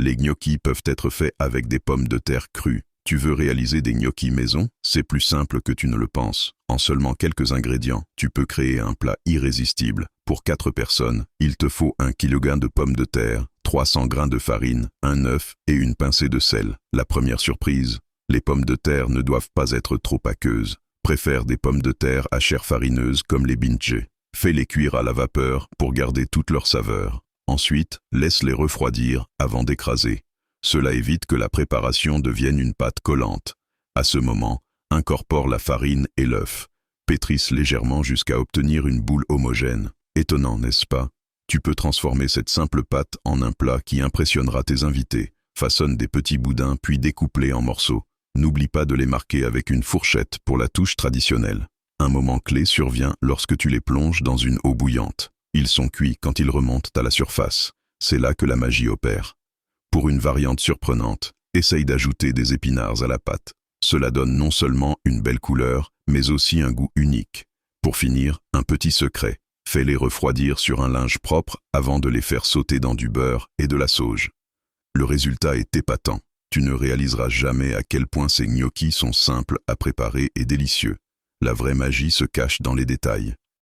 Les gnocchis peuvent être faits avec des pommes de terre crues. Tu veux réaliser des gnocchis maison? C'est plus simple que tu ne le penses. En seulement quelques ingrédients, tu peux créer un plat irrésistible. Pour 4 personnes, il te faut 1 kg de pommes de terre, 300 g de farine, un œuf et une pincée de sel. La première surprise, les pommes de terre ne doivent pas être trop aqueuses. Préfère des pommes de terre à chair farineuse comme les binche. Fais-les cuire à la vapeur pour garder toute leur saveur. Ensuite, laisse-les refroidir avant d'écraser. Cela évite que la préparation devienne une pâte collante. À ce moment, incorpore la farine et l'œuf. Pétrisse légèrement jusqu'à obtenir une boule homogène. Étonnant, n'est-ce pas? Tu peux transformer cette simple pâte en un plat qui impressionnera tes invités. Façonne des petits boudins puis découpe-les en morceaux. N'oublie pas de les marquer avec une fourchette pour la touche traditionnelle. Un moment clé survient lorsque tu les plonges dans une eau bouillante. Ils sont cuits quand ils remontent à la surface. C'est là que la magie opère. Pour une variante surprenante, essaye d'ajouter des épinards à la pâte. Cela donne non seulement une belle couleur, mais aussi un goût unique. Pour finir, un petit secret. Fais-les refroidir sur un linge propre avant de les faire sauter dans du beurre et de la sauge. Le résultat est épatant. Tu ne réaliseras jamais à quel point ces gnocchis sont simples à préparer et délicieux. La vraie magie se cache dans les détails.